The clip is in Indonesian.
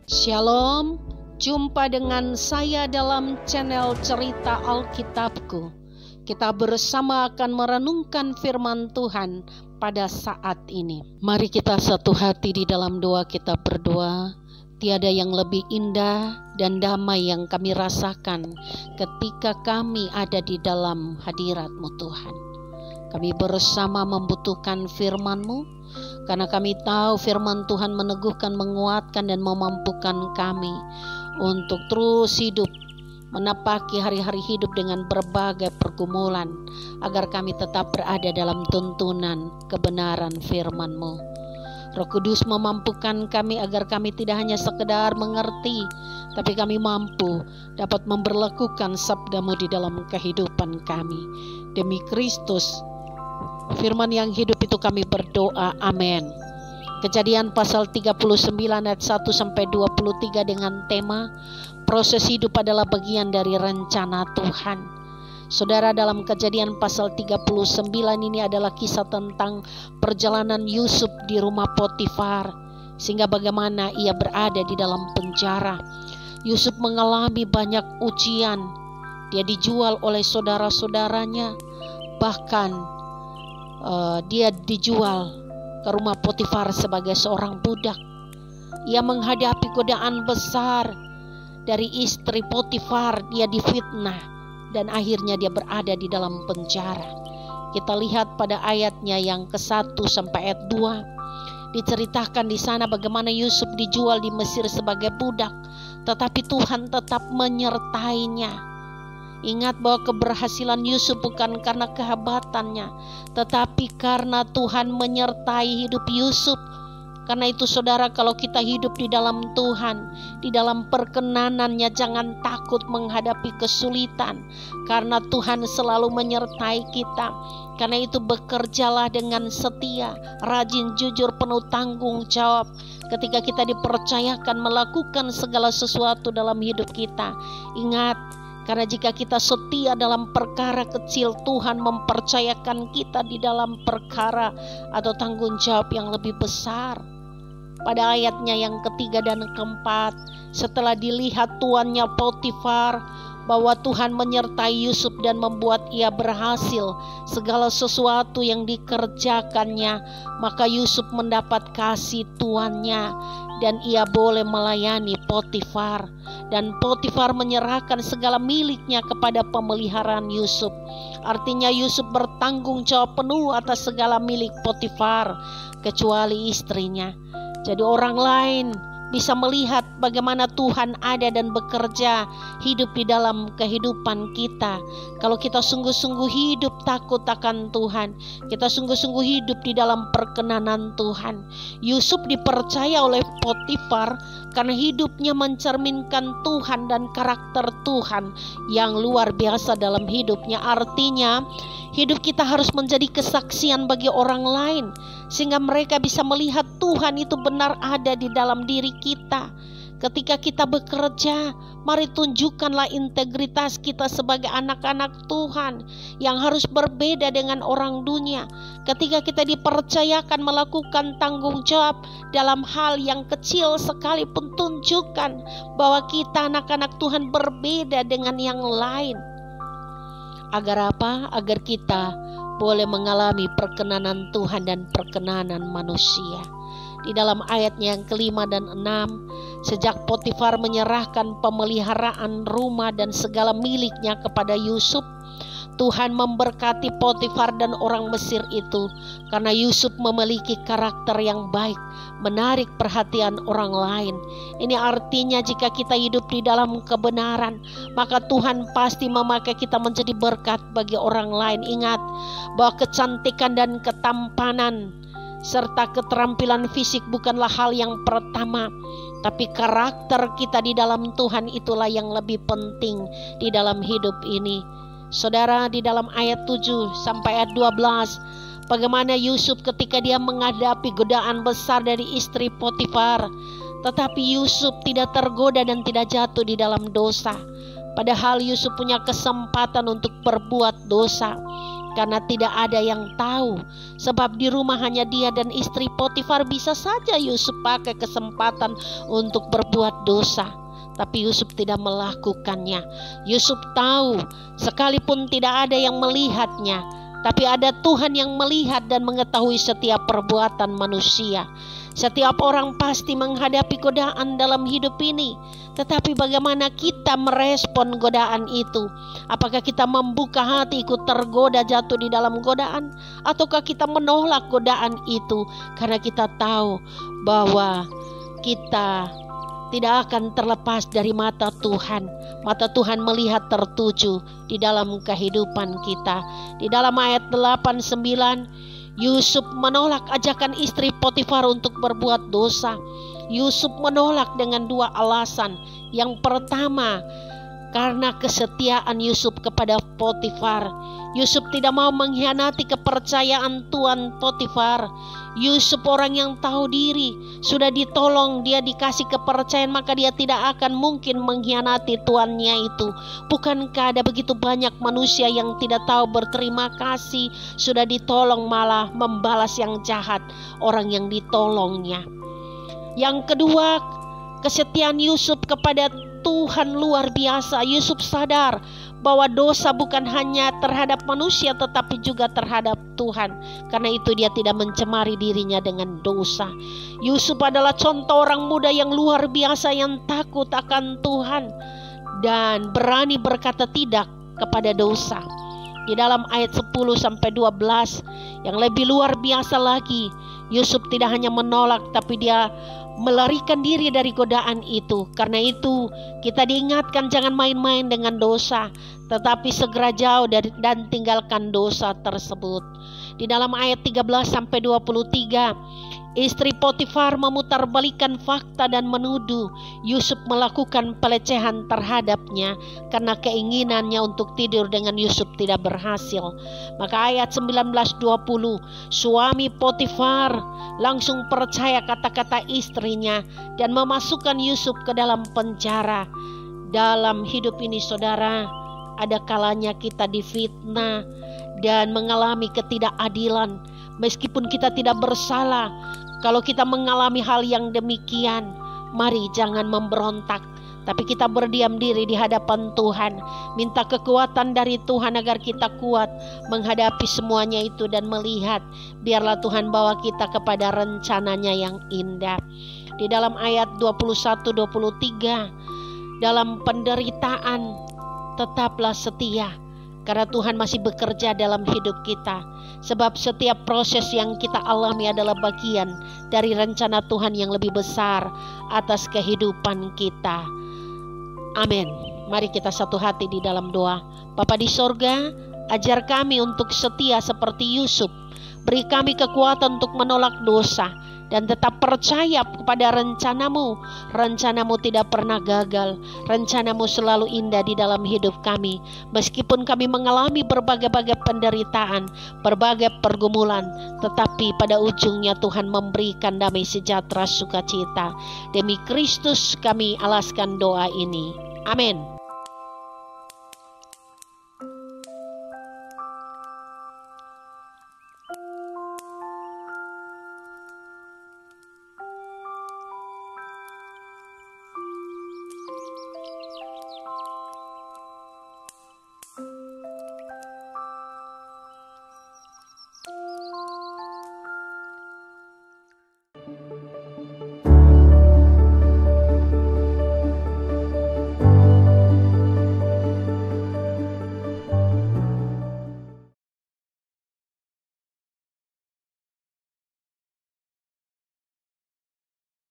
Shalom, jumpa dengan saya dalam channel Cerita Alkitabku. Kita bersama akan merenungkan firman Tuhan pada saat ini. Mari kita satu hati di dalam doa kita berdoa. Tiada yang lebih indah dan damai yang kami rasakan ketika kami ada di dalam hadirat-Mu Tuhan. Kami bersama membutuhkan firman-Mu, karena kami tahu firman Tuhan meneguhkan, menguatkan, dan memampukan kami untuk terus hidup, menapaki hari-hari hidup dengan berbagai pergumulan, agar kami tetap berada dalam tuntunan kebenaran firman-Mu. Roh Kudus memampukan kami agar kami tidak hanya sekedar mengerti, tapi kami mampu dapat memberlakukan sabda-Mu di dalam kehidupan kami. Demi Kristus, firman yang hidup itu kami berdoa, amin. Kejadian pasal 39 ayat 1-23 dengan tema proses hidup adalah bagian dari rencana Tuhan. Saudara, dalam Kejadian pasal 39 ini adalah kisah tentang perjalanan Yusuf di rumah Potifar, sehingga bagaimana ia berada di dalam penjara. Yusuf mengalami banyak ujian. Dia dijual oleh saudara-saudaranya, bahkan dia dijual ke rumah Potifar sebagai seorang budak. Ia menghadapi godaan besar dari istri Potifar. Dia difitnah dan akhirnya dia berada di dalam penjara. Kita lihat pada ayatnya yang ke-1 sampai ayat 2. Diceritakan di sana bagaimana Yusuf dijual di Mesir sebagai budak, tetapi Tuhan tetap menyertainya. Ingat bahwa keberhasilan Yusuf bukan karena kehebatannya, tetapi karena Tuhan menyertai hidup Yusuf. Karena itu saudara, kalau kita hidup di dalam Tuhan, di dalam perkenanannya, jangan takut menghadapi kesulitan, karena Tuhan selalu menyertai kita. Karena itu bekerjalah dengan setia, rajin, jujur, penuh tanggung jawab. Ketika kita dipercayakan melakukan segala sesuatu dalam hidup kita, ingat, karena jika kita setia dalam perkara kecil, Tuhan mempercayakan kita di dalam perkara atau tanggung jawab yang lebih besar. Pada ayatnya yang ketiga dan keempat, setelah dilihat tuannya Potifar bahwa Tuhan menyertai Yusuf dan membuat ia berhasil segala sesuatu yang dikerjakannya, maka Yusuf mendapat kasih tuannya dan ia boleh melayani Potifar. Dan Potifar menyerahkan segala miliknya kepada pemeliharaan Yusuf. Artinya Yusuf bertanggung jawab penuh atas segala milik Potifar, kecuali istrinya. Jadi orang lain bisa melihat bagaimana Tuhan ada dan bekerja hidup di dalam kehidupan kita. Kalau kita sungguh-sungguh hidup takut akan Tuhan, kita sungguh-sungguh hidup di dalam perkenanan Tuhan. Yusuf dipercaya oleh Potifar karena hidupnya mencerminkan Tuhan dan karakter Tuhan yang luar biasa dalam hidupnya. Artinya hidup kita harus menjadi kesaksian bagi orang lain, sehingga mereka bisa melihat Tuhan itu benar ada di dalam diri kita. Ketika kita bekerja, mari tunjukkanlah integritas kita sebagai anak-anak Tuhan yang harus berbeda dengan orang dunia. Ketika kita dipercayakan melakukan tanggung jawab dalam hal yang kecil sekalipun, tunjukkan bahwa kita anak-anak Tuhan berbeda dengan yang lain. Agar apa? Agar kita boleh mengalami perkenanan Tuhan dan perkenanan manusia. Di dalam ayatnya yang ke-5 dan 6, sejak Potifar menyerahkan pemeliharaan rumah dan segala miliknya kepada Yusuf, Tuhan memberkati Potifar dan orang Mesir itu, karena Yusuf memiliki karakter yang baik, menarik perhatian orang lain. Ini artinya jika kita hidup di dalam kebenaran, maka Tuhan pasti memakai kita menjadi berkat bagi orang lain. Ingat bahwa kecantikan dan ketampanan serta keterampilan fisik bukanlah hal yang pertama, tapi karakter kita di dalam Tuhan itulah yang lebih penting di dalam hidup ini. Saudara, di dalam ayat 7 sampai ayat 12, bagaimana Yusuf ketika dia menghadapi godaan besar dari istri Potifar, tetapi Yusuf tidak tergoda dan tidak jatuh di dalam dosa. Padahal Yusuf punya kesempatan untuk berbuat dosa. karena tidak ada yang tahu. Sebab di rumah hanya dia dan istri Potifar. Bisa saja Yusuf pakai kesempatan untuk berbuat dosa, tapi Yusuf tidak melakukannya. Yusuf tahu sekalipun tidak ada yang melihatnya, tapi ada Tuhan yang melihat dan mengetahui setiap perbuatan manusia. Setiap orang pasti menghadapi godaan dalam hidup ini. Tetapi bagaimana kita merespon godaan itu? Apakah kita membuka hati ikut tergoda jatuh di dalam godaan? Ataukah kita menolak godaan itu karena kita tahu bahwa kita tidak akan terlepas dari mata Tuhan. Mata Tuhan melihat tertuju di dalam kehidupan kita. Di dalam ayat 8-9, Yusuf menolak ajakan istri Potifar untuk berbuat dosa. Yusuf menolak dengan dua alasan. Yang pertama, karena kesetiaan Yusuf kepada Potifar. Yusuf tidak mau mengkhianati kepercayaan Tuan Potifar. Yusuf orang yang tahu diri, sudah ditolong, dia dikasih kepercayaan, maka dia tidak akan mungkin mengkhianati tuannya itu. Bukankah ada begitu banyak manusia yang tidak tahu berterima kasih, sudah ditolong malah membalas yang jahat orang yang ditolongnya. Yang kedua, kesetiaan Yusuf kepada Tuhan luar biasa. Yusuf sadar bahwa dosa bukan hanya terhadap manusia tetapi juga terhadap Tuhan. Karena itu dia tidak mencemari dirinya dengan dosa. Yusuf adalah contoh orang muda yang luar biasa, yang takut akan Tuhan dan berani berkata tidak kepada dosa. Di dalam ayat 10-12 yang lebih luar biasa lagi, Yusuf tidak hanya menolak tapi dia melarikan diri dari godaan itu. Karena itu kita diingatkan jangan main-main dengan dosa, tetapi segera jauh dan tinggalkan dosa tersebut. Di dalam ayat 13-23, istri Potifar memutarbalikkan fakta dan menuduh Yusuf melakukan pelecehan terhadapnya karena keinginannya untuk tidur dengan Yusuf tidak berhasil. Maka ayat 19-20, suami Potifar langsung percaya kata-kata istrinya dan memasukkan Yusuf ke dalam penjara. Dalam hidup ini saudara, ada kalanya kita difitnah dan mengalami ketidakadilan meskipun kita tidak bersalah. Kalau kita mengalami hal yang demikian, mari jangan memberontak, tapi kita berdiam diri di hadapan Tuhan, minta kekuatan dari Tuhan agar kita kuat menghadapi semuanya itu dan melihat biarlah Tuhan bawa kita kepada rencananya yang indah. Di dalam ayat 21-23, dalam penderitaan tetaplah setia, karena Tuhan masih bekerja dalam hidup kita. Sebab setiap proses yang kita alami adalah bagian dari rencana Tuhan yang lebih besar atas kehidupan kita. Amin. Mari kita satu hati di dalam doa. Bapa di sorga, ajar kami untuk setia seperti Yusuf. Beri kami kekuatan untuk menolak dosa dan tetap percaya kepada rencanamu. Rencanamu tidak pernah gagal. Rencanamu selalu indah di dalam hidup kami. Meskipun kami mengalami berbagai-bagai penderitaan, berbagai pergumulan, tetapi pada ujungnya Tuhan memberikan damai sejahtera sukacita. Demi Kristus kami alaskan doa ini. Amin.